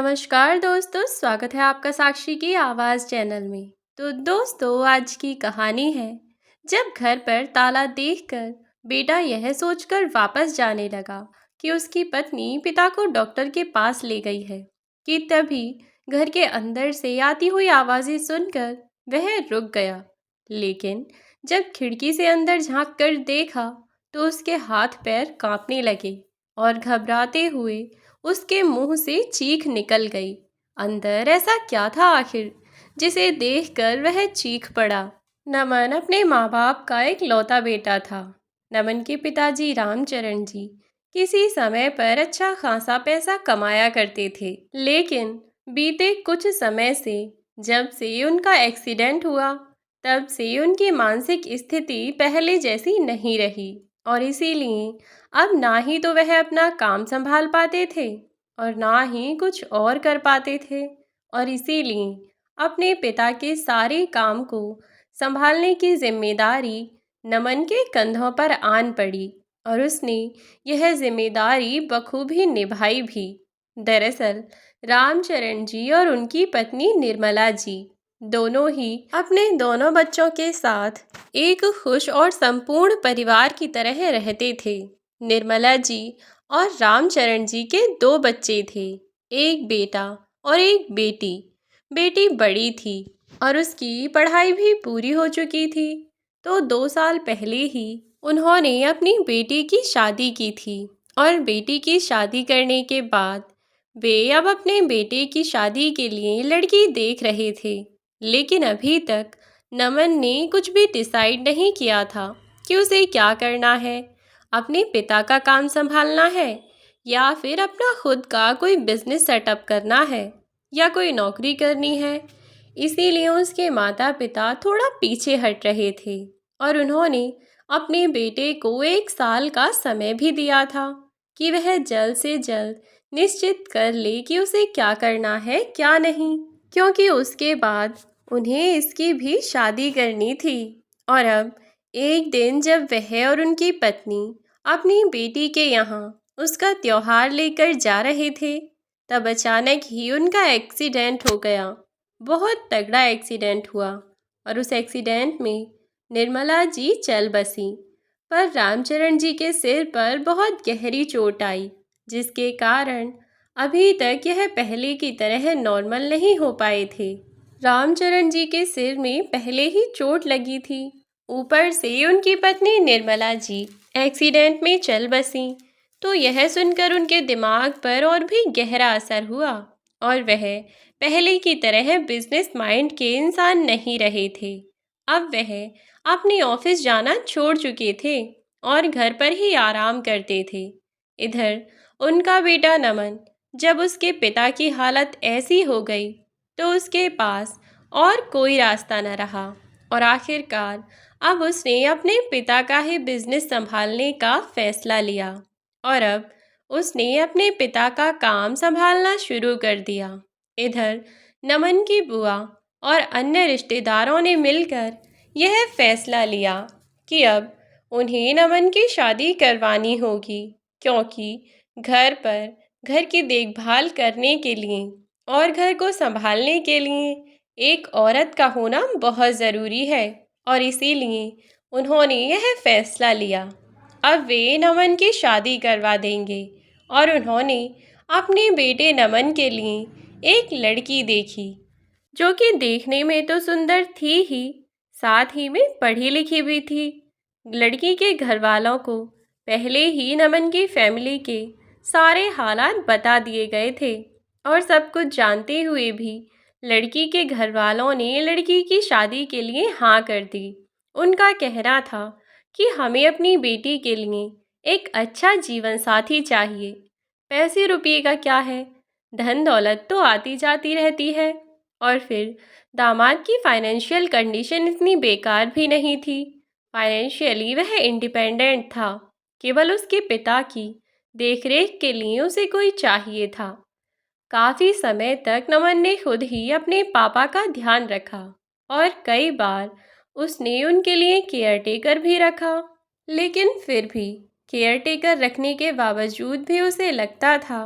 नमस्कार दोस्तों, स्वागत है आपका साक्षी की आवाज़ चैनल में। तो दोस्तों, आज की कहानी है जब घर पर ताला देखकर बेटा यह सोचकर वापस जाने लगा कि उसकी पत्नी पिता को डॉक्टर के पास ले गई है कि तभी घर के अंदर से आती हुई आवाज़ें सुनकर वह रुक गया। लेकिन जब खिड़की से अंदर झांक कर देखा तो उसके हाथ पैर कांपने लगे और घबराते हुए उसके मुंह से चीख निकल गई। अंदर ऐसा क्या था आखिर जिसे देखकर वह चीख पड़ा। नमन अपने माँ बाप का एक लौता बेटा था। नमन के पिताजी रामचरण जी किसी समय पर अच्छा खासा पैसा कमाया करते थे, लेकिन बीते कुछ समय से, जब से उनका एक्सीडेंट हुआ, तब से उनकी मानसिक स्थिति पहले जैसी नहीं रही और इसीलिए अब ना ही तो वह अपना काम संभाल पाते थे और ना ही कुछ और कर पाते थे, और इसीलिए अपने पिता के सारे काम को संभालने की जिम्मेदारी नमन के कंधों पर आन पड़ी और उसने यह जिम्मेदारी बखूबी निभाई भी। दरअसल रामचरण जी और उनकी पत्नी निर्मला जी दोनों ही अपने दोनों बच्चों के साथ एक खुश और संपूर्ण परिवार की तरह रहते थे। निर्मला जी और रामचरण जी के दो बच्चे थे, एक बेटा और एक बेटी। बेटी बड़ी थी और उसकी पढ़ाई भी पूरी हो चुकी थी, तो 2 साल पहले ही उन्होंने अपनी बेटी की शादी की थी और बेटी की शादी करने के बाद वे अब अपने बेटे की शादी के लिए लड़की देख रहे थे। लेकिन अभी तक नमन ने कुछ भी डिसाइड नहीं किया था कि उसे क्या करना है, अपने पिता का काम संभालना है या फिर अपना खुद का कोई बिजनेस सेटअप करना है या कोई नौकरी करनी है। इसीलिए उसके माता पिता थोड़ा पीछे हट रहे थे और उन्होंने अपने बेटे को 1 साल का समय भी दिया था कि वह जल्द से जल्द निश्चित कर ले कि उसे क्या करना है क्या नहीं, क्योंकि उसके बाद उन्हें इसकी भी शादी करनी थी। और अब एक दिन जब वह और उनकी पत्नी अपनी बेटी के यहाँ उसका त्योहार लेकर जा रहे थे, तब अचानक ही उनका एक्सीडेंट हो गया। बहुत तगड़ा एक्सीडेंट हुआ और उस एक्सीडेंट में निर्मला जी चल बसी, पर रामचरण जी के सिर पर बहुत गहरी चोट आई, जिसके कारण अभी तक यह पहले की तरह नॉर्मल नहीं हो पाए थे। रामचरण जी के सिर में पहले ही चोट लगी थी, ऊपर से उनकी पत्नी निर्मला जी एक्सीडेंट में चल बसी, तो यह सुनकर उनके दिमाग पर और भी गहरा असर हुआ और वह पहले की तरह बिजनेस माइंड के इंसान नहीं रहे थे। अब वह अपने ऑफिस जाना छोड़ चुके थे और घर पर ही आराम करते थे। इधर उनका बेटा नमन, जब उसके पिता की हालत ऐसी हो गई तो उसके पास और कोई रास्ता न रहा और आखिरकार अब उसने अपने पिता का ही बिजनेस संभालने का फैसला लिया और अब उसने अपने पिता का काम संभालना शुरू कर दिया। इधर नमन की बुआ और अन्य रिश्तेदारों ने मिलकर यह फैसला लिया कि अब उन्हें नमन की शादी करवानी होगी, क्योंकि घर पर घर की देखभाल करने के लिए और घर को संभालने के लिए एक औरत का होना बहुत ज़रूरी है और इसीलिए उन्होंने यह फैसला लिया। अब वे नमन की शादी करवा देंगे और उन्होंने अपने बेटे नमन के लिए एक लड़की देखी, जो कि देखने में तो सुंदर थी ही, साथ ही में पढ़ी लिखी भी थी। लड़की के घर वालों को पहले ही नमन की फैमिली के सारे हालात बता दिए गए थे और सब कुछ जानते हुए भी लड़की के घर वालों ने लड़की की शादी के लिए हाँ कर दी। उनका कहना था कि हमें अपनी बेटी के लिए एक अच्छा जीवन साथी चाहिए। पैसे रुपये का क्या है, धन दौलत तो आती जाती रहती है, और फिर दामाद की फाइनेंशियल कंडीशन इतनी बेकार भी नहीं थी। फाइनेंशियली वह इंडिपेंडेंट था, केवल उसके पिता की देखरेख के लिए उसे कोई चाहिए था। काफ़ी समय तक नमन ने खुद ही अपने पापा का ध्यान रखा और कई बार उसने उनके लिए केयरटेकर भी रखा, लेकिन फिर भी केयरटेकर रखने के बावजूद भी उसे लगता था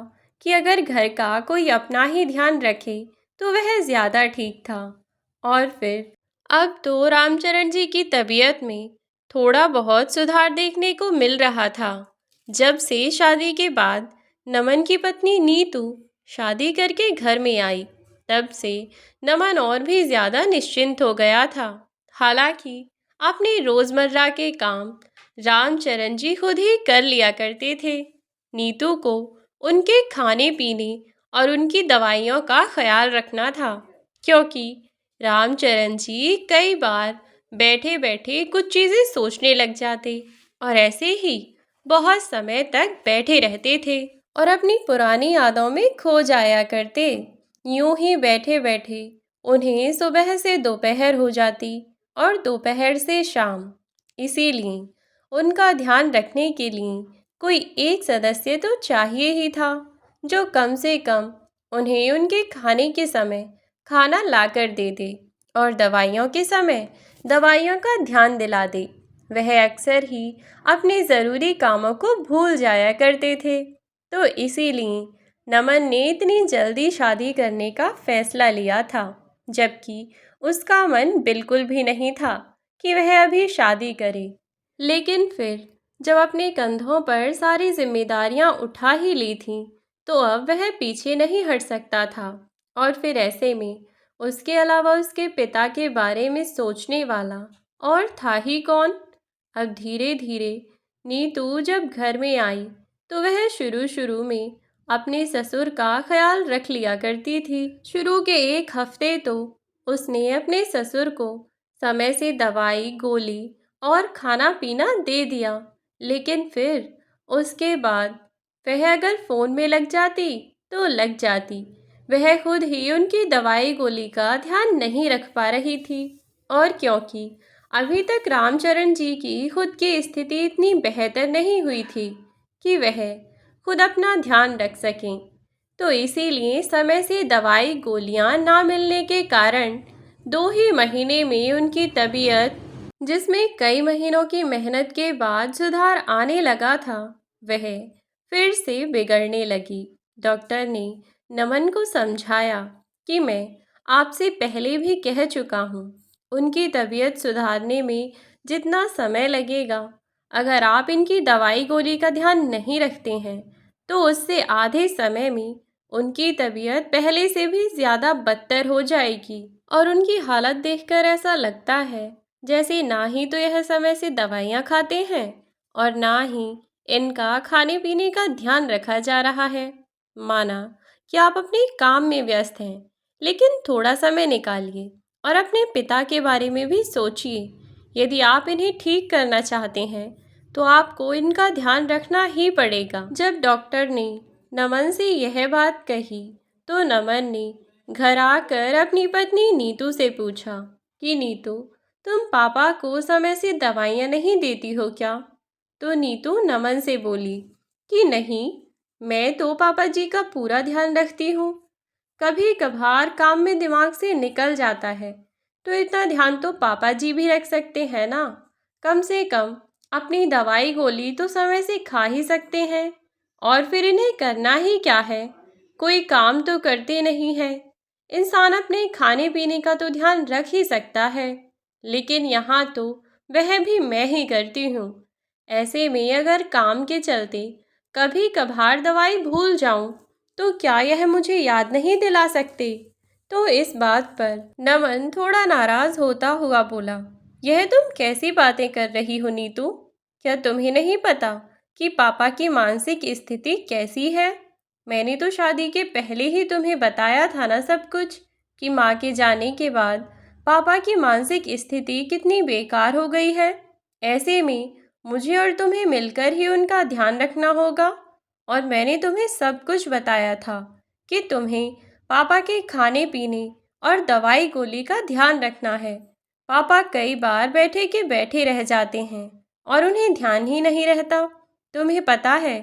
कि अगर घर का कोई अपना ही ध्यान रखे तो वह ज़्यादा ठीक था। और फिर अब तो रामचरण जी की तबीयत में थोड़ा बहुत सुधार देखने को मिल रहा था। जब से शादी के बाद नमन की पत्नी नीतू शादी करके घर में आई, तब से नमन और भी ज़्यादा निश्चिंत हो गया था। हालांकि अपने रोज़मर्रा के काम रामचरण जी खुद ही कर लिया करते थे। नीतू को उनके खाने पीने और उनकी दवाइयों का ख्याल रखना था, क्योंकि रामचरण जी कई बार बैठे बैठे कुछ चीज़ें सोचने लग जाते और ऐसे ही बहुत समय तक बैठे रहते थे और अपनी पुरानी यादों में खो जाया करते। यूं ही बैठे बैठे उन्हें सुबह से दोपहर हो जाती और दोपहर से शाम। इसीलिए उनका ध्यान रखने के लिए कोई एक सदस्य तो चाहिए ही था, जो कम से कम उन्हें उनके खाने के समय खाना लाकर दे दे और दवाइयों के समय दवाइयों का ध्यान दिला दे। वह अक्सर ही अपने ज़रूरी कामों को भूल जाया करते थे, तो इसीलिए नमन ने इतनी जल्दी शादी करने का फैसला लिया था, जबकि उसका मन बिल्कुल भी नहीं था कि वह अभी शादी करे। लेकिन फिर जब अपने कंधों पर सारी जिम्मेदारियां उठा ही ली थीं, तो अब वह पीछे नहीं हट सकता था। और फिर ऐसे में उसके अलावा उसके पिता के बारे में सोचने वाला और था ही कौन। अब धीरे धीरे नीतू जब घर में आई, तो वह शुरू शुरू में अपने ससुर का ख्याल रख लिया करती थी। शुरू के एक हफ्ते तो उसने अपने ससुर को समय से दवाई गोली और खाना पीना दे दिया, लेकिन फिर उसके बाद वह अगर फ़ोन में लग जाती तो लग जाती। वह खुद ही उनकी दवाई गोली का ध्यान नहीं रख पा रही थी, और क्योंकि अभी तक रामचरण जी की खुद की स्थिति इतनी बेहतर नहीं हुई थी कि वह खुद अपना ध्यान रख सकें, तो इसीलिए समय से दवाई गोलियां ना मिलने के कारण 2 ही महीने में उनकी तबीयत, जिसमें कई महीनों की मेहनत के बाद सुधार आने लगा था, वह फिर से बिगड़ने लगी। डॉक्टर ने नमन को समझाया कि मैं आपसे पहले भी कह चुका हूँ, उनकी तबीयत सुधारने में जितना समय लगेगा, अगर आप इनकी दवाई गोली का ध्यान नहीं रखते हैं, तो उससे आधे समय में उनकी तबीयत पहले से भी ज़्यादा बदतर हो जाएगी। और उनकी हालत देखकर ऐसा लगता है जैसे ना ही तो यह समय से दवाइयाँ खाते हैं और ना ही इनका खाने पीने का ध्यान रखा जा रहा है। माना कि आप अपने काम में व्यस्त हैं, लेकिन थोड़ा समय निकालिए और अपने पिता के बारे में भी सोचिए। यदि आप इन्हें ठीक करना चाहते हैं, तो आपको इनका ध्यान रखना ही पड़ेगा। जब डॉक्टर ने नमन से यह बात कही, तो नमन ने घर आकर अपनी पत्नी नीतू से पूछा कि नीतू, तुम पापा को समय से दवाइयाँ नहीं देती हो क्या? तो नीतू नमन से बोली कि नहीं, मैं तो पापा जी का पूरा ध्यान रखती हूँ। कभी कभार काम में दिमाग से निकल जाता है, तो इतना ध्यान तो पापा जी भी रख सकते हैं ना। कम से कम अपनी दवाई गोली तो समय से खा ही सकते हैं। और फिर इन्हें करना ही क्या है, कोई काम तो करते नहीं है। इंसान अपने खाने पीने का तो ध्यान रख ही सकता है, लेकिन यहाँ तो वह भी मैं ही करती हूँ। ऐसे में अगर काम के चलते कभी कभार दवाई भूल जाऊं, तो क्या यह मुझे याद नहीं दिला सकते? तो इस बात पर नमन थोड़ा नाराज होता हुआ बोला, यह तुम कैसी बातें कर रही हो नीतू? क्या तुम्हें नहीं पता कि पापा की मानसिक स्थिति कैसी है? मैंने तो शादी के पहले ही तुम्हें बताया था ना सब कुछ, कि माँ के जाने के बाद पापा की मानसिक स्थिति कितनी बेकार हो गई है। ऐसे में मुझे और तुम्हें मिलकर ही उनका ध्यान रखना होगा। और मैंने तुम्हें सब कुछ बताया था कि तुम्हें पापा के खाने पीने और दवाई गोली का ध्यान रखना है। पापा कई बार बैठे के बैठे रह जाते हैं और उन्हें ध्यान ही नहीं रहता। तुम्हें पता है,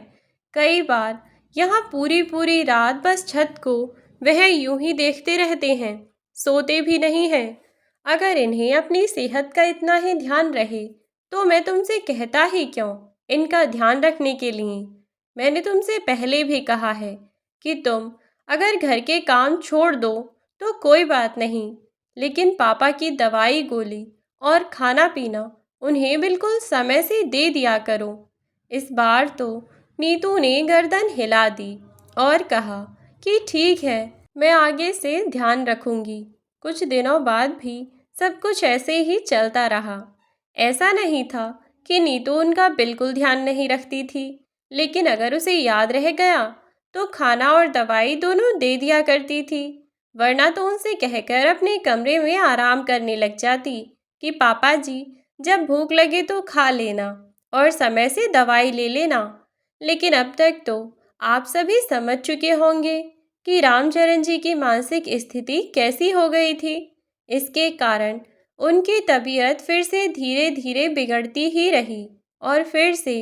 कई बार यहाँ पूरी पूरी रात बस छत को वह यूं ही देखते रहते हैं, सोते भी नहीं हैं। अगर इन्हें अपनी सेहत का इतना ही ध्यान रहे, तो मैं तुमसे कहता ही क्यों इनका ध्यान रखने के लिए। मैंने तुमसे पहले भी कहा है कि तुम अगर घर के काम छोड़ दो तो कोई बात नहीं, लेकिन पापा की दवाई गोली और खाना पीना उन्हें बिल्कुल समय से दे दिया करो। इस बार तो नीतू ने गर्दन हिला दी और कहा कि ठीक है, मैं आगे से ध्यान रखूंगी। कुछ दिनों बाद भी सब कुछ ऐसे ही चलता रहा। ऐसा नहीं था कि नीतू उनका बिल्कुल ध्यान नहीं रखती थी, लेकिन अगर उसे याद रह गया तो खाना और दवाई दोनों दे दिया करती थी, वरना तो उनसे कहकर अपने कमरे में आराम करने लग जाती कि पापा जी, जब भूख लगे तो खा लेना और समय से दवाई ले लेना। लेकिन अब तक तो आप सभी समझ चुके होंगे कि रामचरण जी की मानसिक स्थिति कैसी हो गई थी। इसके कारण उनकी तबीयत फिर से धीरे धीरे बिगड़ती ही रही और फिर से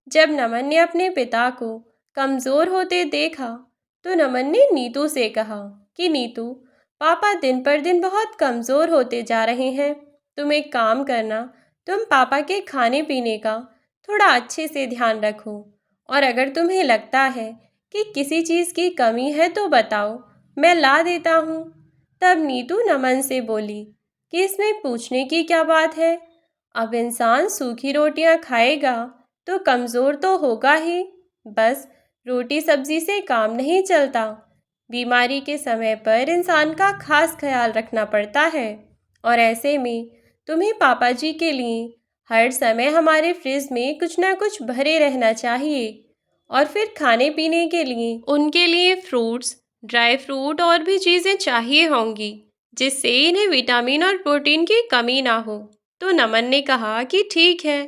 जब नमन ने अपने पिता को कमज़ोर होते देखा तो नमन ने नीतू से कहा कि नीतू, पापा दिन पर दिन बहुत कमज़ोर होते जा रहे हैं। तुम एक काम करना, तुम पापा के खाने पीने का थोड़ा अच्छे से ध्यान रखो, और अगर तुम्हें लगता है कि किसी चीज़ की कमी है तो बताओ, मैं ला देता हूँ। तब नीतू नमन से बोली कि इसमें पूछने की क्या बात है, अब इंसान सूखी रोटियां खाएगा तो कमज़ोर तो होगा ही। बस रोटी सब्जी से काम नहीं चलता, बीमारी के समय पर इंसान का खास ख्याल रखना पड़ता है। और ऐसे में तुम्हें पापा जी के लिए हर समय हमारे फ्रिज में कुछ ना कुछ भरे रहना चाहिए, और फिर खाने पीने के लिए उनके लिए फ्रूट्स, ड्राई फ्रूट और भी चीज़ें चाहिए होंगी, जिससे इन्हें विटामिन और प्रोटीन की कमी ना हो। तो नमन ने कहा कि ठीक है,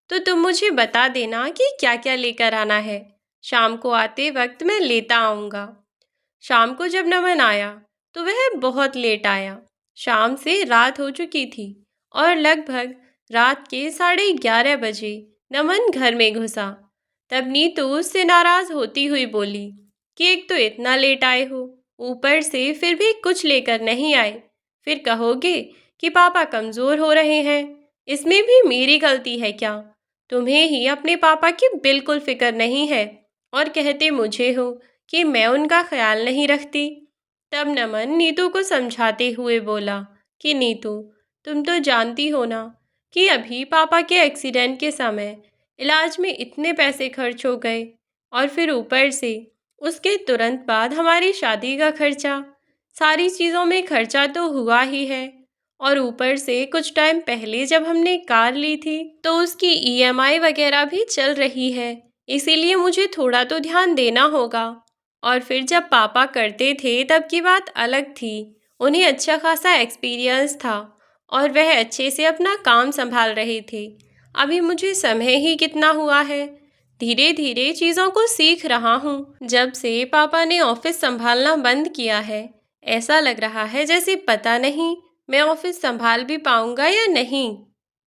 तो तुम मुझे बता देना कि क्या क्या लेकर आना है। शाम को आते वक्त मैं लेता आऊँगा। शाम को जब नमन आया तो वह बहुत लेट आया। शाम से रात हो चुकी थी और लगभग रात के 11:30 बजे नमन घर में घुसा। तब नीतू उससे नाराज़ होती हुई बोली कि एक तो इतना लेट आए हो, ऊपर से फिर भी कुछ लेकर नहीं आए। फिर कहोगे कि पापा कमज़ोर हो रहे हैं, इसमें भी मेरी गलती है क्या? तुम्हें ही अपने पापा की बिल्कुल फिक्र नहीं है और कहते मुझे हो कि मैं उनका ख्याल नहीं रखती। तब नमन नीतू को समझाते हुए बोला कि नीतू, तुम तो जानती हो ना कि अभी पापा के एक्सीडेंट के समय इलाज में इतने पैसे खर्च हो गए, और फिर ऊपर से उसके तुरंत बाद हमारी शादी का खर्चा, सारी चीज़ों में खर्चा तो हुआ ही है। और ऊपर से कुछ टाइम पहले जब हमने कार ली थी तो उसकी ईएमआई वगैरह भी चल रही है, इसीलिए मुझे थोड़ा तो ध्यान देना होगा। और फिर जब पापा करते थे तब की बात अलग थी, उन्हें अच्छा खासा एक्सपीरियंस था और वह अच्छे से अपना काम संभाल रहे थे। अभी मुझे समय ही कितना हुआ है, धीरे धीरे चीज़ों को सीख रहा हूँ। जब से पापा ने ऑफिस संभालना बंद किया है, ऐसा लग रहा है जैसे पता नहीं मैं ऑफिस संभाल भी पाऊंगा या नहीं।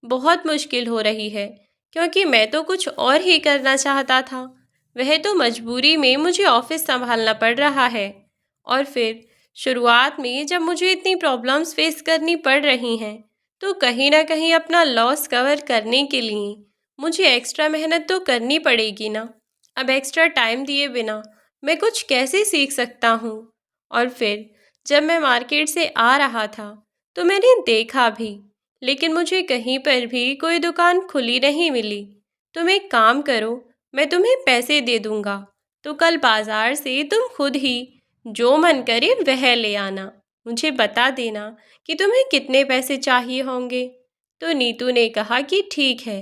बहुत मुश्किल हो रही है, क्योंकि मैं तो कुछ और ही करना चाहता था, वह तो मजबूरी में मुझे ऑफिस संभालना पड़ रहा है। और फिर शुरुआत में जब मुझे इतनी प्रॉब्लम्स फेस करनी पड़ रही हैं, तो कहीं ना कहीं अपना लॉस कवर करने के लिए मुझे एक्स्ट्रा मेहनत तो करनी पड़ेगी ना। अब एक्स्ट्रा टाइम दिए बिना मैं कुछ कैसे सीख सकता हूँ? और फिर जब मैं मार्केट से आ रहा था तो मैंने देखा भी, लेकिन मुझे कहीं पर भी कोई दुकान खुली नहीं मिली। तुम एक काम करो, मैं तुम्हें पैसे दे दूंगा, तो कल बाजार से तुम खुद ही जो मन करे वह ले आना। मुझे बता देना कि तुम्हें कितने पैसे चाहिए होंगे। तो नीतू ने कहा कि ठीक है,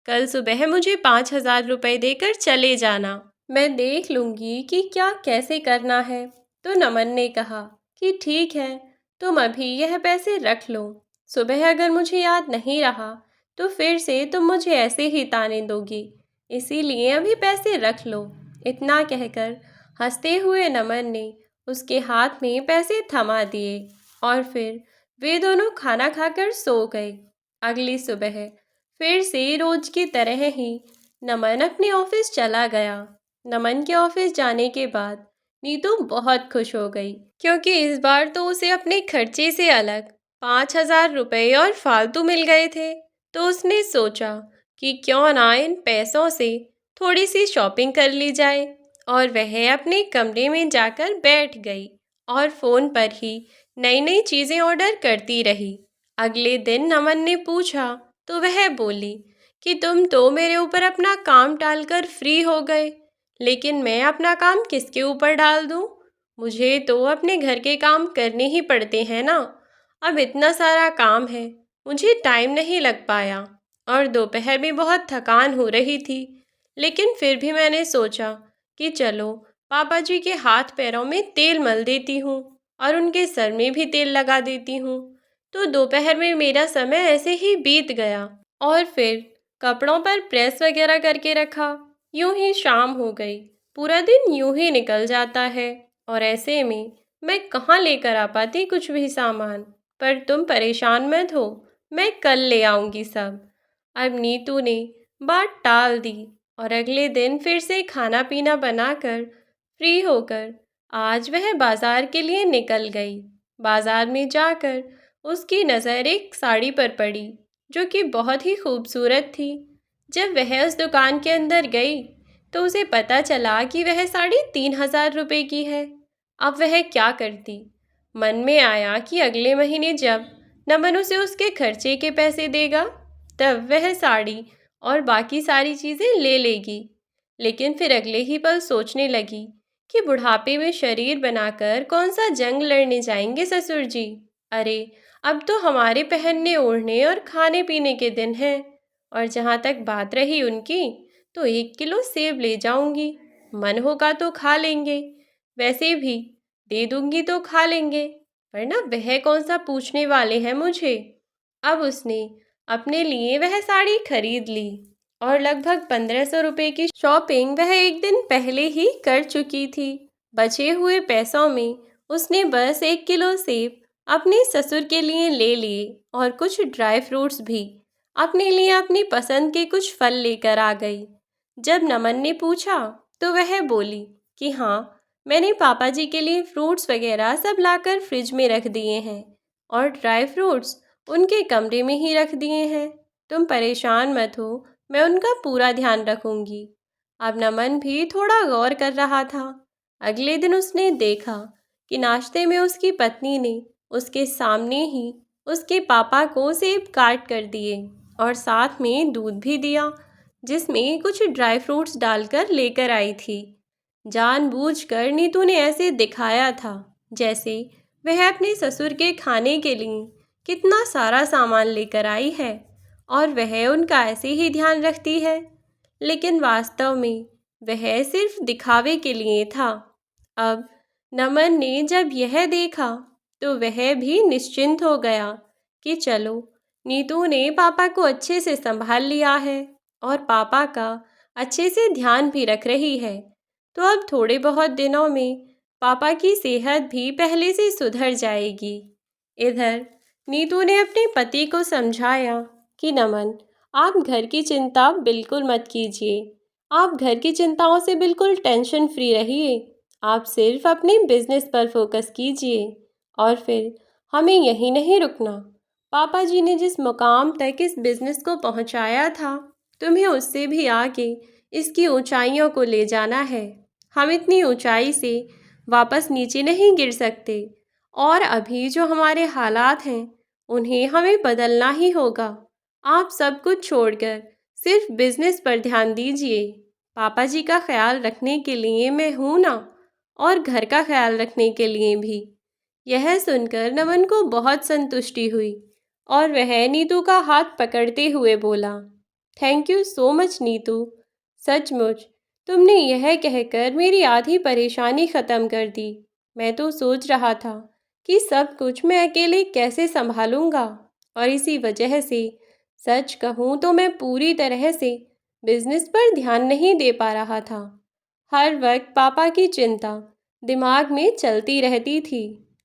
कल सुबह मुझे 5,000 रुपये देकर चले जाना, मैं देख लूँगी कि क्या कैसे करना है। तो नमन ने कहा कि ठीक है, तुम अभी यह पैसे रख लो, सुबह अगर मुझे याद नहीं रहा तो फिर से तुम मुझे ऐसे ही ताने दोगी, इसीलिए अभी पैसे रख लो। इतना कहकर हंसते हुए नमन ने उसके हाथ में पैसे थमा दिए और फिर वे दोनों खाना खाकर सो गए। अगली सुबह फिर से रोज की तरह ही नमन अपने ऑफिस चला गया। नमन के ऑफिस जाने के बाद नीतू बहुत खुश हो गई, क्योंकि इस बार तो उसे अपने खर्चे से अलग 5,000 रुपये और फालतू मिल गए थे। तो उसने सोचा कि क्यों ना इन पैसों से थोड़ी सी शॉपिंग कर ली जाए। और वह अपने कमरे में जाकर बैठ गई और फ़ोन पर ही नई नई चीज़ें ऑर्डर करती रही। अगले दिन नमन ने पूछा तो वह बोली कि तुम तो मेरे ऊपर अपना काम टालकर फ्री हो गए, लेकिन मैं अपना काम किसके ऊपर डाल दूँ? मुझे तो अपने घर के काम करने ही पड़ते हैं ना। अब इतना सारा काम है, मुझे टाइम नहीं लग पाया और दोपहर में बहुत थकान हो रही थी। लेकिन फिर भी मैंने सोचा कि चलो पापा जी के हाथ पैरों में तेल मल देती हूँ और उनके सर में भी तेल लगा देती हूँ। तो दोपहर में मेरा समय ऐसे ही बीत गया और फिर कपड़ों पर प्रेस वगैरह करके रखा। यूं ही शाम हो गई, पूरा दिन यूं ही निकल जाता है और ऐसे में मैं कहाँ लेकर आ पाती कुछ भी सामान। पर तुम परेशान मत हो, मैं कल ले आऊँगी सब। अब नीतू ने बात टाल दी और अगले दिन फिर से खाना पीना बनाकर फ्री होकर आज वह बाजार के लिए निकल गई। बाजार में जाकर उसकी नज़र एक साड़ी पर पड़ी जो कि बहुत ही खूबसूरत थी। जब वह उस दुकान के अंदर गई तो उसे पता चला कि वह साड़ी 3,000 रुपये की है। अब वह क्या करती? मन में आया कि अगले महीने जब नमन उसे उसके खर्चे के पैसे देगा तब वह साड़ी और बाकी सारी चीज़ें ले लेगी। लेकिन फिर अगले ही पल सोचने लगी कि बुढ़ापे में शरीर बनाकर कौन सा जंग लड़ने जाएंगे ससुर जी। अरे, अब तो हमारे पहनने ओढ़ने और खाने पीने के दिन हैं। और जहाँ तक बात रही उनकी, तो 1 किलो सेब ले जाऊंगी, मन होगा तो खा लेंगे, वैसे भी दे दूंगी तो खा लेंगे, वरना वह कौन सा पूछने वाले हैं मुझे। अब उसने अपने लिए वह साड़ी खरीद ली और लगभग 1,500 रुपये की शॉपिंग वह एक दिन पहले ही कर चुकी थी। बचे हुए पैसों में उसने बस 1 किलो सेब अपने ससुर के लिए ले लिए और कुछ ड्राई फ्रूट्स भी अपने लिए अपनी पसंद के कुछ फल लेकर आ गई। जब नमन ने पूछा तो वह बोली कि हाँ, मैंने पापा जी के लिए फ्रूट्स वगैरह सब लाकर फ्रिज में रख दिए हैं और ड्राई फ्रूट्स उनके कमरे में ही रख दिए हैं। तुम परेशान मत हो, मैं उनका पूरा ध्यान रखूंगी। अब नमन भी थोड़ा गौर कर रहा था। अगले दिन उसने देखा कि नाश्ते में उसकी पत्नी ने उसके सामने ही उसके पापा को सेब काट कर दिए और साथ में दूध भी दिया जिसमें कुछ ड्राई फ्रूट्स डालकर लेकर आई थी। जानबूझकर नीतू ने ऐसे दिखाया था जैसे वह अपने ससुर के खाने के लिए कितना सारा सामान लेकर आई है और वह उनका ऐसे ही ध्यान रखती है, लेकिन वास्तव में वह सिर्फ दिखावे के लिए था। अब नमन ने जब यह देखा तो वह भी निश्चिंत हो गया कि चलो, नीतू ने पापा को अच्छे से संभाल लिया है और पापा का अच्छे से ध्यान भी रख रही है, तो अब थोड़े बहुत दिनों में पापा की सेहत भी पहले से सुधर जाएगी। इधर नीतू ने अपने पति को समझाया कि नमन, आप घर की चिंता बिल्कुल मत कीजिए। आप घर की चिंताओं से बिल्कुल टेंशन फ्री रहिए। आप सिर्फ अपने बिजनेस पर फोकस कीजिए और फिर हमें यहीं नहीं रुकना। पापा जी ने जिस मुकाम तक इस बिजनेस को पहुंचाया था, तुम्हें उससे भी आगे इसकी ऊंचाइयों को ले जाना है। हम इतनी ऊंचाई से वापस नीचे नहीं गिर सकते और अभी जो हमारे हालात हैं उन्हें हमें बदलना ही होगा। आप सब कुछ छोड़कर सिर्फ बिजनेस पर ध्यान दीजिए। पापा जी का ख्याल रखने के लिए मैं हूँ ना, और घर का ख्याल रखने के लिए भी। यह सुनकर नमन को बहुत संतुष्टि हुई और वह नीतू का हाथ पकड़ते हुए बोला, thank you so much Neetu, सचमुच तुमने यह कहकर मेरी आधी परेशानी ख़त्म कर दी। मैं तो सोच रहा था कि सब कुछ मैं अकेले कैसे संभालूंगा और इसी वजह से सच कहूँ तो मैं पूरी तरह से बिजनेस पर ध्यान नहीं दे पा रहा था। हर वक्त पापा की चिंता दिमाग में चलती रहती थी,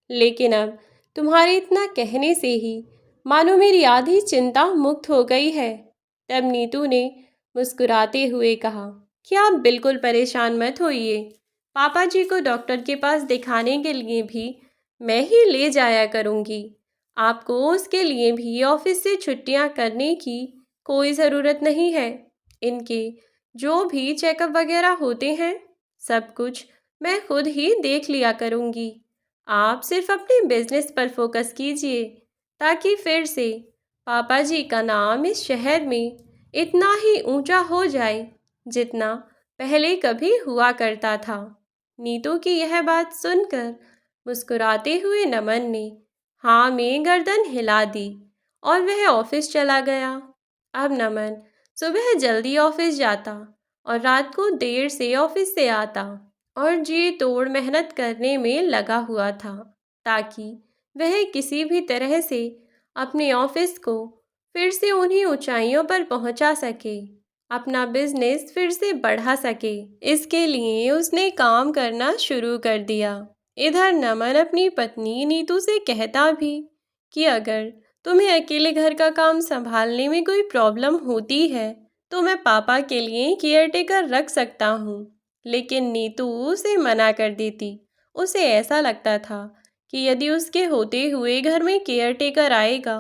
लेकिन अब तुम्हारे इतना कहने से ही मानो मेरी आधी चिंता मुक्त हो गई है। तब नीतू ने मुस्कुराते हुए कहा कि आप बिल्कुल परेशान मत होइए। पापा जी को डॉक्टर के पास दिखाने के लिए भी मैं ही ले जाया करूँगी। आपको उसके लिए भी ऑफिस से छुट्टियाँ करने की कोई ज़रूरत नहीं है। इनके जो भी चेकअप वगैरह होते हैं सब कुछ मैं खुद ही देख लिया करूँगी। आप सिर्फ अपने बिजनेस पर फोकस कीजिए, ताकि फिर से पापा जी का नाम इस शहर में इतना ही ऊंचा हो जाए जितना पहले कभी हुआ करता था। नीतू की यह बात सुनकर मुस्कुराते हुए नमन ने हाँ में गर्दन हिला दी और वह ऑफिस चला गया। अब नमन सुबह जल्दी ऑफिस जाता और रात को देर से ऑफिस से आता और जी तोड़ मेहनत करने में लगा हुआ था, ताकि वह किसी भी तरह से अपने ऑफिस को फिर से उन्हीं ऊंचाइयों पर पहुंचा सके, अपना बिजनेस फिर से बढ़ा सके। इसके लिए उसने काम करना शुरू कर दिया। इधर नमन अपनी पत्नी नीतू से कहता भी कि अगर तुम्हें अकेले घर का काम संभालने में कोई प्रॉब्लम होती है तो मैं पापा के लिए केयरटेकर रख सकता हूँ। लेकिन नीतू उसे मना कर देती। उसे ऐसा लगता था कि यदि उसके होते हुए घर में केयरटेकर आएगा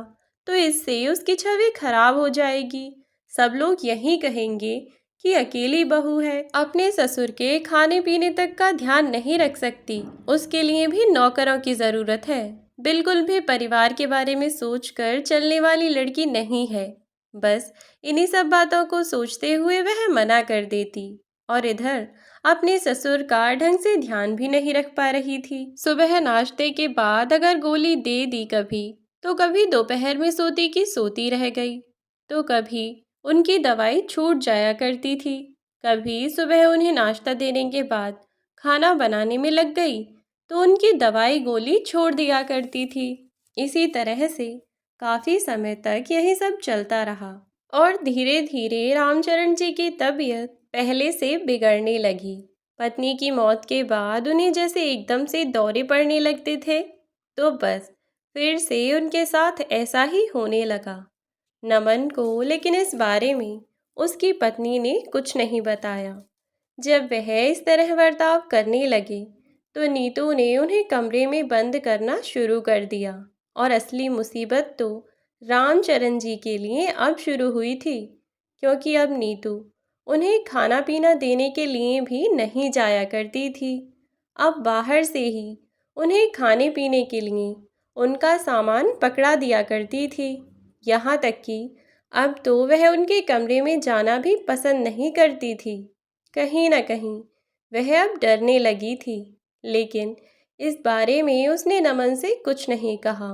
तो इससे उसकी छवि खराब हो जाएगी। सब लोग यही कहेंगे कि अकेली बहू है, अपने ससुर के खाने पीने तक का ध्यान नहीं रख सकती, उसके लिए भी नौकरों की ज़रूरत है। बिल्कुल भी परिवार के बारे में सोचकर चलने वाली लड़की नहीं है। बस इन्हीं सब बातों को सोचते हुए वह मना कर देती और इधर अपने ससुर का ढंग से ध्यान भी नहीं रख पा रही थी। सुबह नाश्ते के बाद अगर गोली दे दी कभी, तो कभी दोपहर में सोती की सोती रह गई, तो कभी उनकी दवाई छूट जाया करती थी। कभी सुबह उन्हें नाश्ता देने के बाद खाना बनाने में लग गई तो उनकी दवाई गोली छोड़ दिया करती थी। इसी तरह से काफ़ी समय तक यही सब चलता रहा और धीरे धीरे रामचरण जी की तबीयत पहले से बिगड़ने लगी। पत्नी की मौत के बाद उन्हें जैसे एकदम से दौरे पड़ने लगते थे, तो बस फिर से उनके साथ ऐसा ही होने लगा। नमन को लेकिन इस बारे में उसकी पत्नी ने कुछ नहीं बताया। जब वह इस तरह बर्ताव करने लगे तो नीतू ने उन्हें कमरे में बंद करना शुरू कर दिया और असली मुसीबत तो रामचरण जी के लिए अब शुरू हुई थी, क्योंकि अब नीतू उन्हें खाना पीना देने के लिए भी नहीं जाया करती थी। अब बाहर से ही उन्हें खाने पीने के लिए उनका सामान पकड़ा दिया करती थी। यहाँ तक कि अब तो वह उनके कमरे में जाना भी पसंद नहीं करती थी। कहीं न कहीं वह अब डरने लगी थी, लेकिन इस बारे में उसने नमन से कुछ नहीं कहा।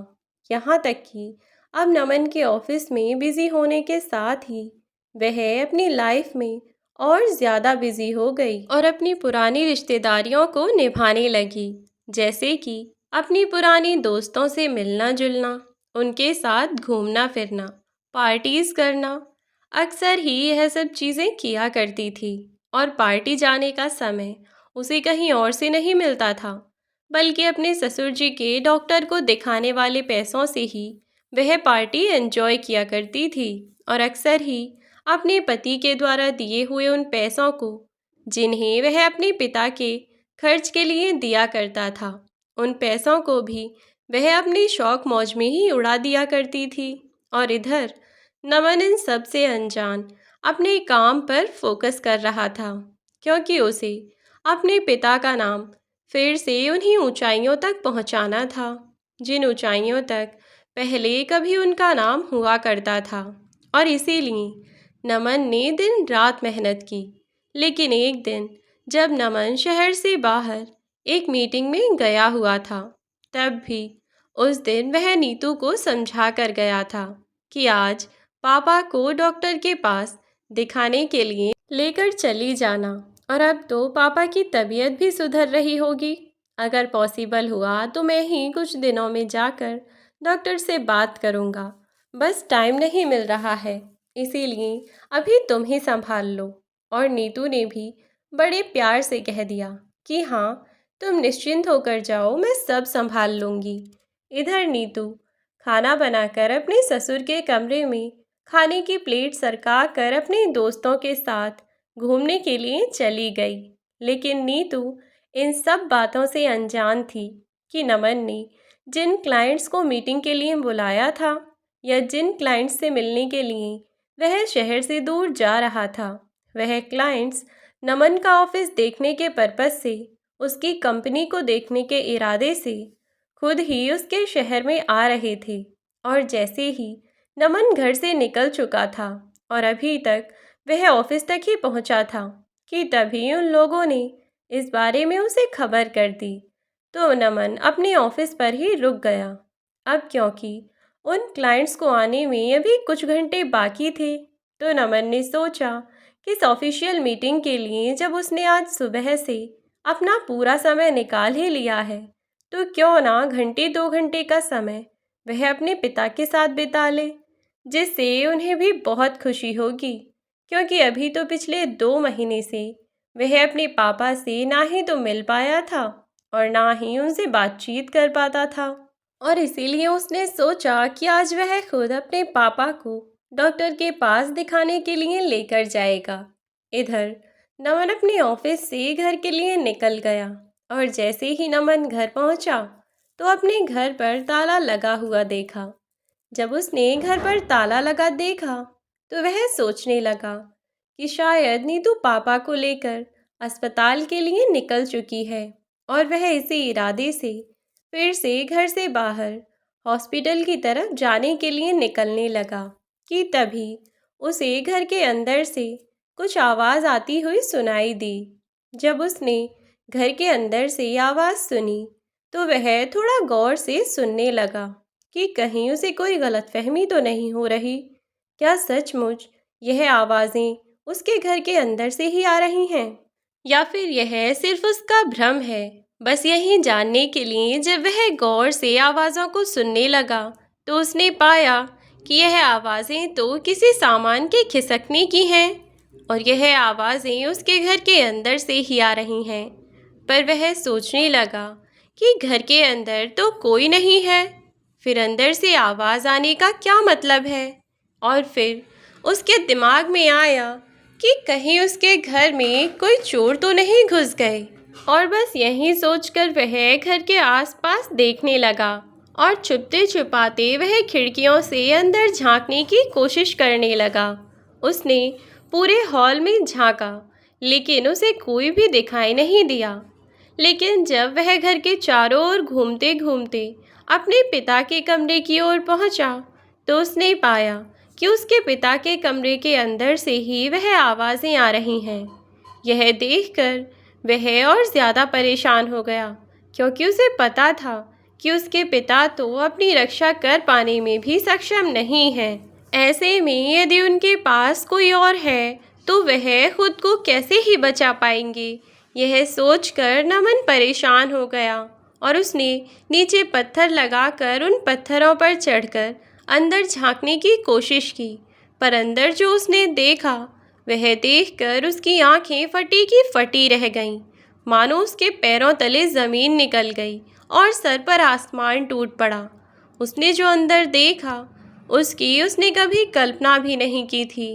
यहाँ तक कि अब नमन के ऑफिस में बिजी होने के साथ ही वह अपनी लाइफ में और ज़्यादा बिजी हो गई और अपनी पुरानी रिश्तेदारियों को निभाने लगी, जैसे कि अपनी पुरानी दोस्तों से मिलना जुलना, उनके साथ घूमना फिरना, पार्टीज़ करना। अक्सर ही यह सब चीज़ें किया करती थी और पार्टी जाने का समय उसे कहीं और से नहीं मिलता था, बल्कि अपने ससुर जी के डॉक्टर को दिखाने वाले पैसों से ही वह पार्टी एंजॉय किया करती थी। और अक्सर ही अपने पति के द्वारा दिए हुए उन पैसों को, जिन्हें वह अपने पिता के खर्च के लिए दिया करता था, उन पैसों को भी वह अपने शौक मौज में ही उड़ा दिया करती थी। और इधर नमन इन सब से अनजान अपने काम पर फोकस कर रहा था, क्योंकि उसे अपने पिता का नाम फिर से उन्हीं ऊंचाइयों तक पहुंचाना था, जिन ऊंचाइयों तक पहले कभी उनका नाम हुआ करता था। और इसीलिए नमन ने दिन रात मेहनत की। लेकिन एक दिन जब नमन शहर से बाहर एक मीटिंग में गया हुआ था, तब भी उस दिन वह नीतू को समझा कर गया था कि आज पापा को डॉक्टर के पास दिखाने के लिए लेकर चली जाना। और अब तो पापा की तबीयत भी सुधर रही होगी। अगर पॉसिबल हुआ तो मैं ही कुछ दिनों में जाकर डॉक्टर से बात करूँगा। बस टाइम नहीं मिल रहा है, इसीलिए अभी तुम ही संभाल लो। और नीतू ने भी बड़े प्यार से कह दिया कि हाँ, तुम निश्चिंत होकर जाओ, मैं सब संभाल लूँगी। इधर नीतू खाना बनाकर अपने ससुर के कमरे में खाने की प्लेट सरका कर अपने दोस्तों के साथ घूमने के लिए चली गई। लेकिन नीतू इन सब बातों से अनजान थी कि नमन ने जिन क्लाइंट्स को मीटिंग के लिए बुलाया था, या जिन क्लाइंट्स से मिलने के लिए वह शहर से दूर जा रहा था, वह क्लाइंट्स नमन का ऑफिस देखने के पर्पस से, उसकी कंपनी को देखने के इरादे से खुद ही उसके शहर में आ रहे थे। और जैसे ही नमन घर से निकल चुका था और अभी तक वह ऑफिस तक ही पहुंचा था कि तभी उन लोगों ने इस बारे में उसे खबर कर दी। तो नमन अपने ऑफिस पर ही रुक गया। अब क्योंकि उन क्लाइंट्स को आने में अभी कुछ घंटे बाकी थे, तो नमन ने सोचा कि इस ऑफिशियल मीटिंग के लिए जब उसने आज सुबह से अपना पूरा समय निकाल ही लिया है, तो क्यों ना घंटे 2 घंटे का समय वह अपने पिता के साथ बिता ले, जिससे उन्हें भी बहुत खुशी होगी। क्योंकि अभी तो पिछले 2 महीने से वह अपने पापा से ना ही तो मिल पाया था और ना ही उनसे बातचीत कर पाता था। और इसीलिए उसने सोचा कि आज वह खुद अपने पापा को डॉक्टर के पास दिखाने के लिए लेकर जाएगा। इधर नमन अपने ऑफिस से घर के लिए निकल गया और जैसे ही नमन घर पहुंचा तो अपने घर पर ताला लगा हुआ देखा। जब उसने घर पर ताला लगा देखा तो वह सोचने लगा कि शायद नीतू पापा को लेकर अस्पताल के लिए निकल चुकी है और वह इसी इरादे से फिर से घर से बाहर हॉस्पिटल की तरफ जाने के लिए निकलने लगा कि तभी उसे घर के अंदर से कुछ आवाज़ आती हुई सुनाई दी। जब उसने घर के अंदर से आवाज़ सुनी तो वह थोड़ा गौर से सुनने लगा कि कहीं उसे कोई गलतफहमी तो नहीं हो रही। क्या सचमुच यह आवाज़ें उसके घर के अंदर से ही आ रही हैं, या फिर यह सिर्फ उसका भ्रम है। बस यही जानने के लिए जब वह गौर से आवाज़ों को सुनने लगा तो उसने पाया कि यह आवाज़ें तो किसी सामान के खिसकने की हैं और यह आवाज़ें उसके घर के अंदर से ही आ रही हैं। पर वह सोचने लगा कि घर के अंदर तो कोई नहीं है, फिर अंदर से आवाज़ आने का क्या मतलब है। और फिर उसके दिमाग में आया कि कहीं उसके घर में कोई चोर तो नहीं घुस गए। और बस यही सोचकर वह घर के आसपास देखने लगा और छुपते छुपाते वह खिड़कियों से अंदर झांकने की कोशिश करने लगा। उसने पूरे हॉल में झांका लेकिन उसे कोई भी दिखाई नहीं दिया। लेकिन जब वह घर के चारों ओर घूमते घूमते अपने पिता के कमरे की ओर पहुंचा तो उसने पाया कि उसके पिता के कमरे के अंदर से ही वह आवाज़ें आ रही हैं। यह देखकर वह और ज़्यादा परेशान हो गया, क्योंकि उसे पता था कि उसके पिता तो अपनी रक्षा कर पाने में भी सक्षम नहीं हैं। ऐसे में यदि उनके पास कोई और है तो वह खुद को कैसे ही बचा पाएंगे। यह सोचकर नमन परेशान हो गया और उसने नीचे पत्थर लगाकर उन पत्थरों पर चढ़कर अंदर झांकने की कोशिश की। पर अंदर जो उसने देखा वह देखकर उसकी आंखें फटी की फटी रह गईं, मानो उसके पैरों तले ज़मीन निकल गई और सर पर आसमान टूट पड़ा। उसने जो अंदर देखा उसकी उसने कभी कल्पना भी नहीं की थी।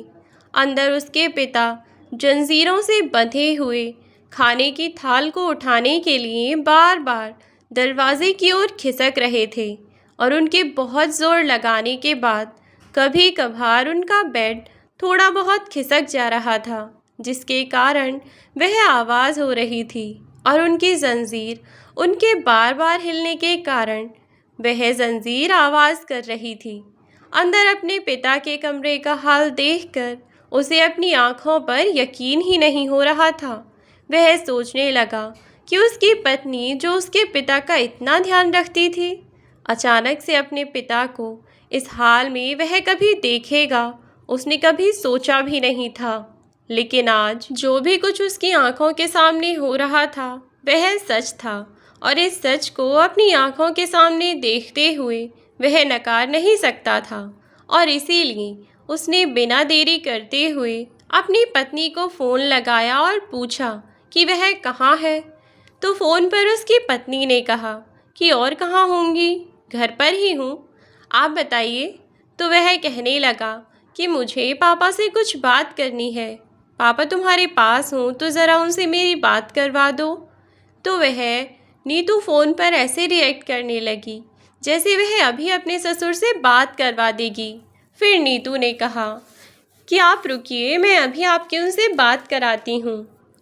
अंदर उसके पिता जंजीरों से बंधे हुए खाने की थाल को उठाने के लिए बार बार दरवाजे की ओर खिसक रहे थे और उनके बहुत ज़ोर लगाने के बाद कभी कभार उनका बेड थोड़ा बहुत खिसक जा रहा था, जिसके कारण वह आवाज़ हो रही थी। और उनकी जंजीर उनके बार बार हिलने के कारण वह जंजीर आवाज़ कर रही थी। अंदर अपने पिता के कमरे का हाल देखकर उसे अपनी आंखों पर यकीन ही नहीं हो रहा था। वह सोचने लगा कि उसकी पत्नी जो उसके पिता का इतना ध्यान रखती थी, अचानक से अपने पिता को इस हाल में वह कभी देखेगा, उसने कभी सोचा भी नहीं था। लेकिन आज जो भी कुछ उसकी आंखों के सामने हो रहा था वह सच था और इस सच को अपनी आंखों के सामने देखते हुए वह नकार नहीं सकता था। और इसीलिए उसने बिना देरी करते हुए अपनी पत्नी को फ़ोन लगाया और पूछा कि वह कहाँ है। तो फ़ोन पर उसकी पत्नी ने कहा कि और कहाँ होंगी, घर पर ही हूँ, आप बताइए। तो वह कहने लगा कि मुझे पापा से कुछ बात करनी है, पापा तुम्हारे पास हूँ तो ज़रा उनसे मेरी बात करवा दो। तो वह नीतू फ़ोन पर ऐसे रिएक्ट करने लगी जैसे वह अभी अपने ससुर से बात करवा देगी। फिर नीतू ने कहा कि आप रुकिए, मैं अभी आपके उनसे बात कराती हूँ।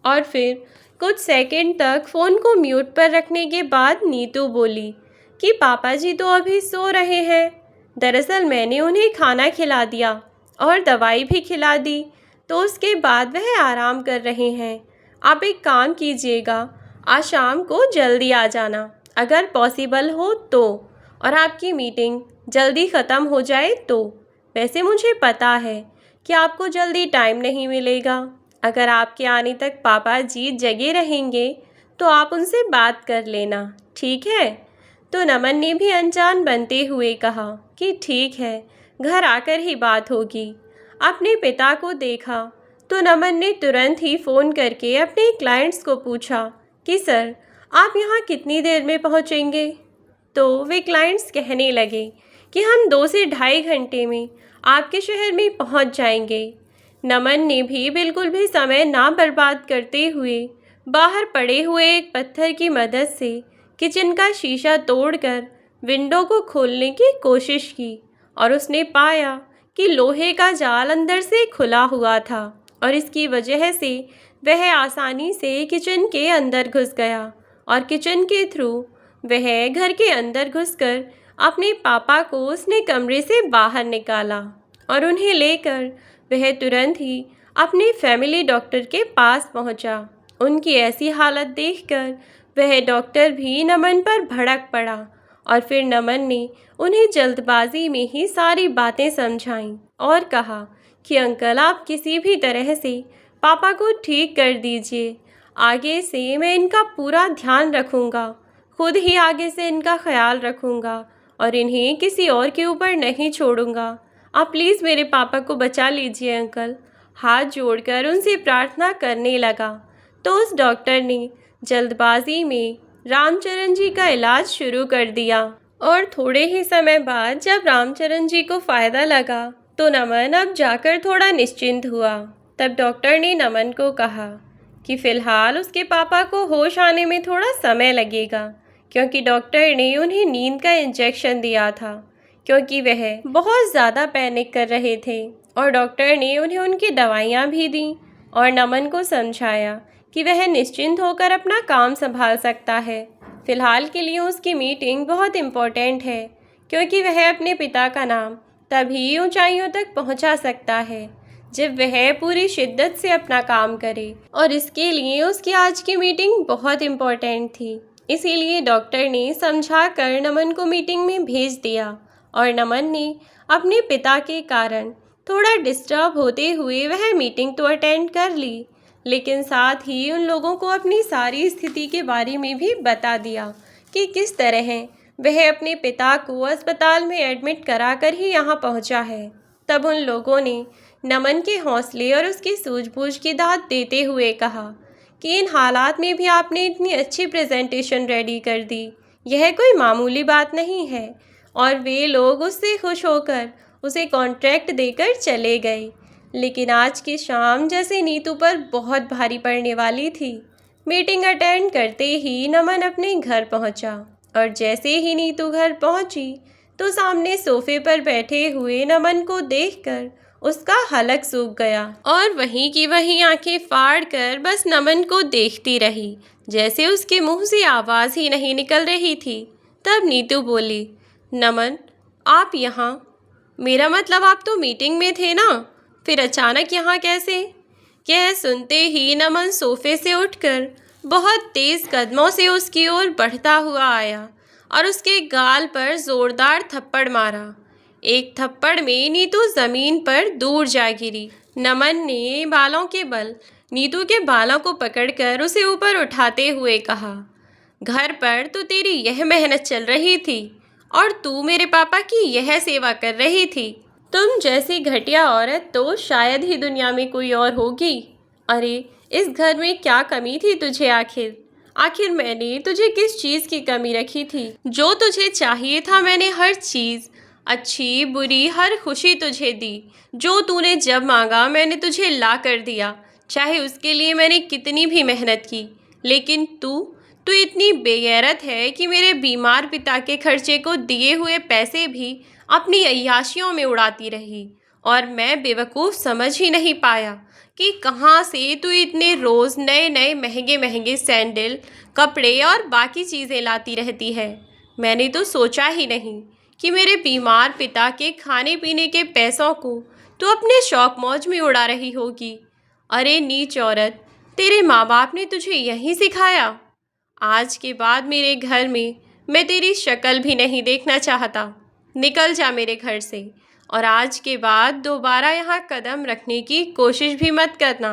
और फिर कुछ सेकंड तक फ़ोन को म्यूट पर रखने के बाद नीतू बोली कि पापा जी तो अभी सो रहे हैं। दरअसल मैंने उन्हें खाना खिला दिया और दवाई भी खिला दी, तो उसके बाद वह आराम कर रहे हैं। आप एक काम कीजिएगा, आज शाम को जल्दी आ जाना अगर पॉसिबल हो तो, और आपकी मीटिंग जल्दी ख़त्म हो जाए तो। वैसे मुझे पता है कि आपको जल्दी टाइम नहीं मिलेगा। अगर आपके आने तक पापा जी जगे रहेंगे तो आप उनसे बात कर लेना, ठीक है? तो नमन ने भी अनजान बनते हुए कहा कि ठीक है, घर आकर ही बात होगी। अपने पिता को देखा तो नमन ने तुरंत ही फ़ोन करके अपने क्लाइंट्स को पूछा कि सर, आप यहाँ कितनी देर में पहुँचेंगे? तो वे क्लाइंट्स कहने लगे कि हम 2 से ढाई घंटे में आपके शहर में पहुँच जाएंगे। नमन ने भी बिल्कुल भी समय ना बर्बाद करते हुए बाहर पड़े हुए एक पत्थर की मदद से किचन का शीशा तोड़कर विंडो को खोलने की कोशिश की, और उसने पाया कि लोहे का जाल अंदर से खुला हुआ था और इसकी वजह से वह आसानी से किचन के अंदर घुस गया, और किचन के थ्रू वह घर के अंदर घुसकर अपने पापा को उसने कमरे से बाहर निकाला और उन्हें लेकर वह तुरंत ही अपने फैमिली डॉक्टर के पास पहुंचा। उनकी ऐसी हालत देखकर वह डॉक्टर भी नमन पर भड़क पड़ा और फिर नमन ने उन्हें जल्दबाजी में ही सारी बातें समझाईं और कहा कि अंकल, आप किसी भी तरह से पापा को ठीक कर दीजिए। आगे से मैं इनका पूरा ध्यान रखूँगा, खुद ही आगे से इनका ख्याल रखूँगा और इन्हें किसी और के ऊपर नहीं छोड़ूंगा। आप प्लीज़ मेरे पापा को बचा लीजिए अंकल। हाथ जोड़कर उनसे प्रार्थना करने लगा। तो उस डॉक्टर ने जल्दबाजी में रामचरण जी का इलाज शुरू कर दिया, और थोड़े ही समय बाद जब रामचरण जी को फ़ायदा लगा तो नमन अब जाकर थोड़ा निश्चिंत हुआ। तब डॉक्टर ने नमन को कहा कि फ़िलहाल उसके पापा को होश आने में थोड़ा समय लगेगा, क्योंकि डॉक्टर ने उन्हें नींद का इंजेक्शन दिया था, क्योंकि वह बहुत ज़्यादा पैनिक कर रहे थे, और डॉक्टर ने उन्हें उनकी दवाइयाँ भी दी और नमन को समझाया कि वह निश्चिंत होकर अपना काम संभाल सकता है। फ़िलहाल के लिए उसकी मीटिंग बहुत इम्पोर्टेंट है, क्योंकि वह अपने पिता का नाम तभी ऊंचाइयों तक पहुंचा सकता है जब वह पूरी शिद्दत से अपना काम करे, और इसके लिए उसकी आज की मीटिंग बहुत इम्पोर्टेंट थी। इसीलिए डॉक्टर ने समझा कर नमन को मीटिंग में भेज दिया, और नमन ने अपने पिता के कारण थोड़ा डिस्टर्ब होते हुए वह मीटिंग तो अटेंड कर ली, लेकिन साथ ही उन लोगों को अपनी सारी स्थिति के बारे में भी बता दिया कि किस तरह वह अपने पिता को अस्पताल में एडमिट कराकर ही यहाँ पहुँचा है। तब उन लोगों ने नमन के हौसले और उसकी सूझबूझ की दाद देते हुए कहा कि इन हालात में भी आपने इतनी अच्छी प्रेजेंटेशन रेडी कर दी, यह कोई मामूली बात नहीं है। और वे लोग उससे खुश होकर उसे कॉन्ट्रैक्ट देकर चले गए। लेकिन आज की शाम जैसे नीतू पर बहुत भारी पड़ने वाली थी। मीटिंग अटेंड करते ही नमन अपने घर पहुंचा, और जैसे ही नीतू घर पहुंची तो सामने सोफे पर बैठे हुए नमन को देखकर उसका हलक सूख गया, और वहीं की वहीं आंखें फाड़ कर बस नमन को देखती रही, जैसे उसके मुंह से आवाज़ ही नहीं निकल रही थी। तब नीतू बोली, नमन, आप यहाँ? मेरा मतलब आप तो मीटिंग में थे ना, फिर अचानक यहाँ कैसे? यह सुनते ही नमन सोफे से उठकर बहुत तेज़ कदमों से उसकी ओर बढ़ता हुआ आया और उसके गाल पर ज़ोरदार थप्पड़ मारा। एक थप्पड़ में नीतू ज़मीन पर दूर जा गिरी। नमन ने बालों के बल नीतू के बालों को पकड़कर उसे ऊपर उठाते हुए कहा, घर पर तो तेरी यह मेहनत चल रही थी और तू मेरे पापा की यह सेवा कर रही थी। तुम जैसी घटिया औरत तो शायद ही दुनिया में कोई और होगी। अरे, इस घर में क्या कमी थी तुझे? आखिर मैंने तुझे किस चीज़ की कमी रखी थी? जो तुझे चाहिए था मैंने हर चीज़, अच्छी बुरी हर खुशी तुझे दी। जो तूने जब मांगा मैंने तुझे ला कर दिया, चाहे उसके लिए मैंने कितनी भी मेहनत की। लेकिन तू इतनी बेगैरत है कि मेरे बीमार पिता के खर्चे को दिए हुए पैसे भी अपनी अय्याशियों में उड़ाती रही, और मैं बेवकूफ़ समझ ही नहीं पाया कि कहाँ से तू इतने रोज़ नए नए महंगे महंगे सैंडल, कपड़े और बाकी चीज़ें लाती रहती है। मैंने तो सोचा ही नहीं कि मेरे बीमार पिता के खाने पीने के पैसों को तू अपने शौक मौज में उड़ा रही होगी। अरे नीच औरत, तेरे माँ बाप ने तुझे यही सिखाया? आज के बाद मेरे घर में मैं तेरी शक्ल भी नहीं देखना चाहता। निकल जा मेरे घर से, और आज के बाद दोबारा यहाँ कदम रखने की कोशिश भी मत करना।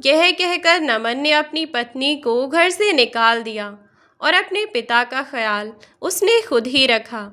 यह कहकर नमन ने अपनी पत्नी को घर से निकाल दिया और अपने पिता का ख्याल उसने खुद ही रखा।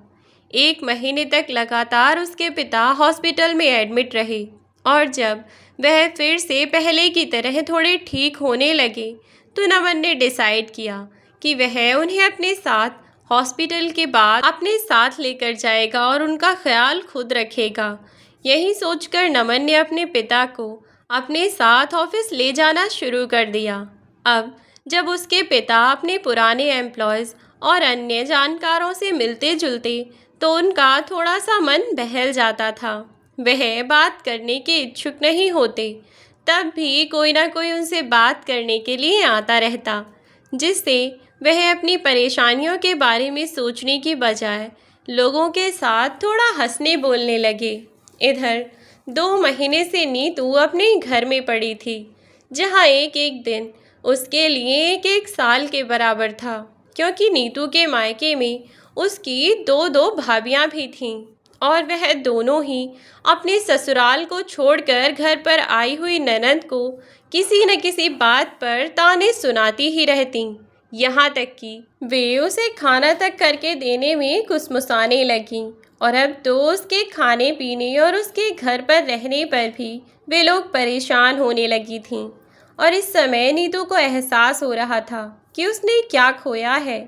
1 महीने तक लगातार उसके पिता हॉस्पिटल में एडमिट रहे, और जब वह फिर से पहले की तरह थोड़े ठीक होने लगे तो नमन ने डिसाइड किया कि वह उन्हें अपने साथ हॉस्पिटल के बाद अपने साथ लेकर जाएगा और उनका ख्याल खुद रखेगा। यही सोचकर नमन ने अपने पिता को अपने साथ ऑफिस ले जाना शुरू कर दिया। अब जब उसके पिता अपने पुराने एम्प्लॉयज़ और अन्य जानकारों से मिलते जुलते तो उनका थोड़ा सा मन बहल जाता था। वह बात करने के इच्छुक नहीं होते, तब भी कोई ना कोई उनसे बात करने के लिए आता रहता, जिससे वह अपनी परेशानियों के बारे में सोचने की बजाय लोगों के साथ थोड़ा हंसने बोलने लगे। इधर 2 महीने से नीतू अपने घर में पड़ी थी, जहाँ एक एक दिन उसके लिए एक एक साल के बराबर था, क्योंकि नीतू के मायके में उसकी दो दो भाभियाँ भी थीं, और वह दोनों ही अपने ससुराल को छोड़कर घर पर आई हुई ननद को किसी न किसी बात पर ताने सुनाती ही रहतीं। यहाँ तक कि वे उसे खाना तक करके देने में कुसमुसाने लगीं, और अब तो उसके खाने पीने और उसके घर पर रहने पर भी वे लोग परेशान होने लगी थीं। और इस समय नीतू को एहसास हो रहा था कि उसने क्या खोया है।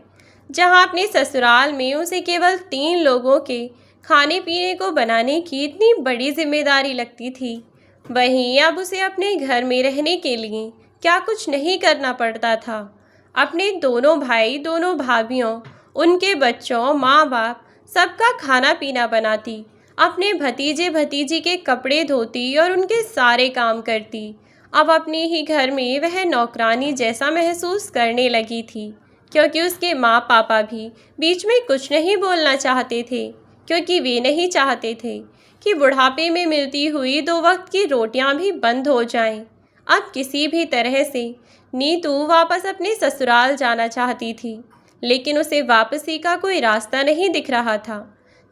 जहाँ अपने ससुराल में उसे केवल 3 लोगों के खाने पीने को बनाने की इतनी बड़ी जिम्मेदारी लगती थी, वहीं अब उसे अपने घर में रहने के लिए क्या कुछ नहीं करना पड़ता था। अपने दोनों भाई, दोनों भाभियों, उनके बच्चों, माँ बाप सबका खाना पीना बनाती, अपने भतीजे भतीजी के कपड़े धोती और उनके सारे काम करती। अब अपने ही घर में वह नौकरानी जैसा महसूस करने लगी थी, क्योंकि उसके माँ पापा भी बीच में कुछ नहीं बोलना चाहते थे, क्योंकि वे नहीं चाहते थे कि बुढ़ापे में मिलती हुई 2 वक्त की रोटियां भी बंद हो जाएं। अब किसी भी तरह से नीतू वापस अपने ससुराल जाना चाहती थी, लेकिन उसे वापसी का कोई रास्ता नहीं दिख रहा था।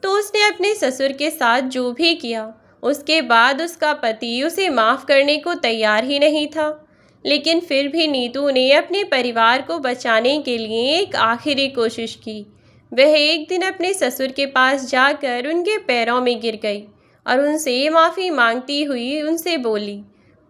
तो उसने अपने ससुर के साथ जो भी किया, उसके बाद उसका पति उसे माफ़ करने को तैयार ही नहीं था। लेकिन फिर भी नीतू ने अपने परिवार को बचाने के लिए एक आखिरी कोशिश की। वह एक दिन अपने ससुर के पास जाकर उनके पैरों में गिर गई और उनसे माफ़ी मांगती हुई उनसे बोली,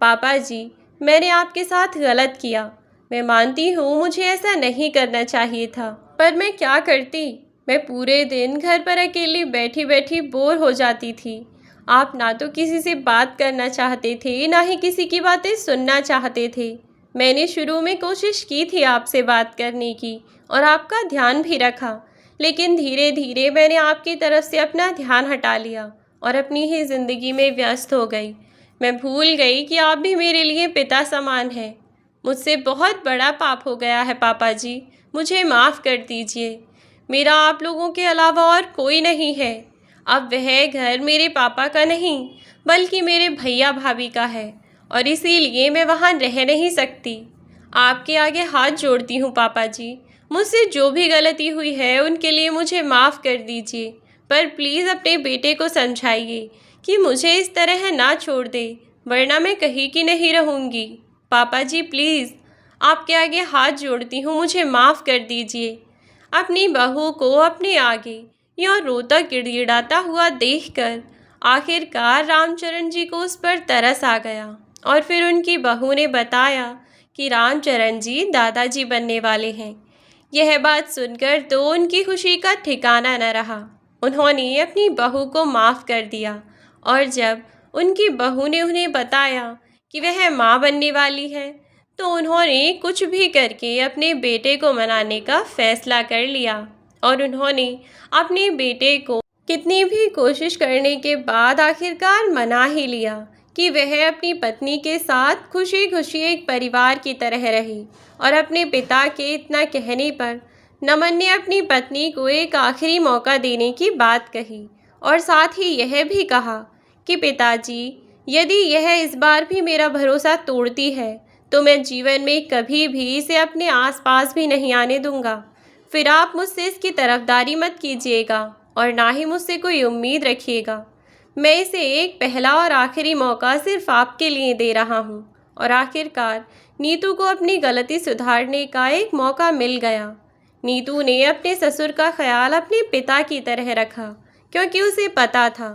पापा जी, मैंने आपके साथ गलत किया। मैं मानती हूँ मुझे ऐसा नहीं करना चाहिए था, पर मैं क्या करती। मैं पूरे दिन घर पर अकेली बैठी बैठी बोर हो जाती थी। आप ना तो किसी से बात करना चाहते थे, ना ही किसी की बातें सुनना चाहते थे। मैंने शुरू में कोशिश की थी आपसे बात करने की और आपका ध्यान भी रखा, लेकिन धीरे धीरे मैंने आपकी तरफ से अपना ध्यान हटा लिया और अपनी ही ज़िंदगी में व्यस्त हो गई। मैं भूल गई कि आप भी मेरे लिए पिता समान हैं। मुझसे बहुत बड़ा पाप हो गया है पापा जी, मुझे माफ़ कर दीजिए। मेरा आप लोगों के अलावा और कोई नहीं है। अब वह घर मेरे पापा का नहीं, बल्कि मेरे भैया भाभी का है, और इसीलिए मैं वहाँ रह नहीं सकती। आपके आगे हाथ जोड़ती हूँ पापा जी, मुझसे जो भी गलती हुई है उनके लिए मुझे माफ़ कर दीजिए, पर प्लीज़ अपने बेटे को समझाइए कि मुझे इस तरह ना छोड़ दे, वरना मैं कहीं की नहीं रहूँगी। पापा जी प्लीज़, आपके आगे हाथ जोड़ती हूँ, मुझे माफ़ कर दीजिए। अपनी बहू को अपने आगे यूँ रोता गिड़गिड़ाता हुआ देखकर आखिरकार रामचरण जी को उस पर तरस आ गया, और फिर उनकी बहू ने बताया कि रामचरण जी दादाजी बनने वाले हैं। यह बात सुनकर तो उनकी खुशी का ठिकाना न रहा। उन्होंने अपनी बहू को माफ़ कर दिया, और जब उनकी बहू ने उन्हें बताया कि वह माँ बनने वाली है, तो उन्होंने कुछ भी करके अपने बेटे को मनाने का फैसला कर लिया, और उन्होंने अपने बेटे को कितनी भी कोशिश करने के बाद आखिरकार मना ही लिया कि वह अपनी पत्नी के साथ खुशी खुशी एक परिवार की तरह रही। और अपने पिता के इतना कहने पर नमन ने अपनी पत्नी को एक आखिरी मौका देने की बात कही और साथ ही यह भी कहा कि पिताजी, यदि यह इस बार भी मेरा भरोसा तोड़ती है तो मैं जीवन में कभी भी इसे अपने आसपास भी नहीं आने दूंगा। फिर आप मुझसे इसकी तरफदारी मत कीजिएगा और ना ही मुझसे कोई उम्मीद रखिएगा। मैं इसे एक पहला और आखिरी मौका सिर्फ आपके लिए दे रहा हूँ। और आखिरकार नीतू को अपनी गलती सुधारने का एक मौका मिल गया। नीतू ने अपने ससुर का ख्याल अपने पिता की तरह रखा, क्योंकि उसे पता था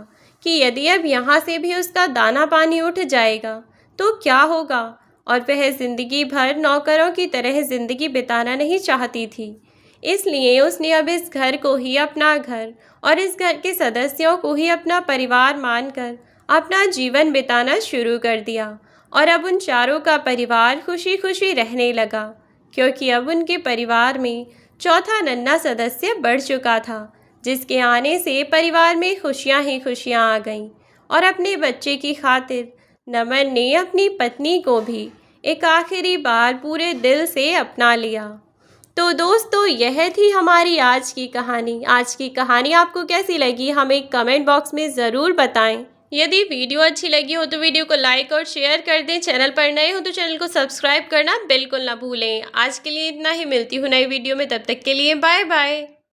कि यदि अब यहाँ से भी उसका दाना पानी उठ जाएगा तो क्या होगा, और वह जिंदगी भर नौकरों की तरह जिंदगी बिताना नहीं चाहती थी। इसलिए उसने अब इस घर को ही अपना घर और इस घर के सदस्यों को ही अपना परिवार मानकर अपना जीवन बिताना शुरू कर दिया। और अब उन चारों का परिवार खुशी खुशी रहने लगा, क्योंकि अब उनके परिवार में चौथा नन्हा सदस्य बढ़ चुका था, जिसके आने से परिवार में खुशियां ही खुशियां आ गईं। और अपने बच्चे की खातिर नमन ने अपनी पत्नी को भी एक आखिरी बार पूरे दिल से अपना लिया। तो दोस्तों, यह थी हमारी आज की कहानी। आज की कहानी आपको कैसी लगी हमें कमेंट बॉक्स में ज़रूर बताएं। यदि वीडियो अच्छी लगी हो तो वीडियो को लाइक और शेयर कर दें। चैनल पर नए हो तो चैनल को सब्सक्राइब करना बिल्कुल ना भूलें। आज के लिए इतना ही, मिलती हूँ नई वीडियो में, तब तक के लिए बाय बाय।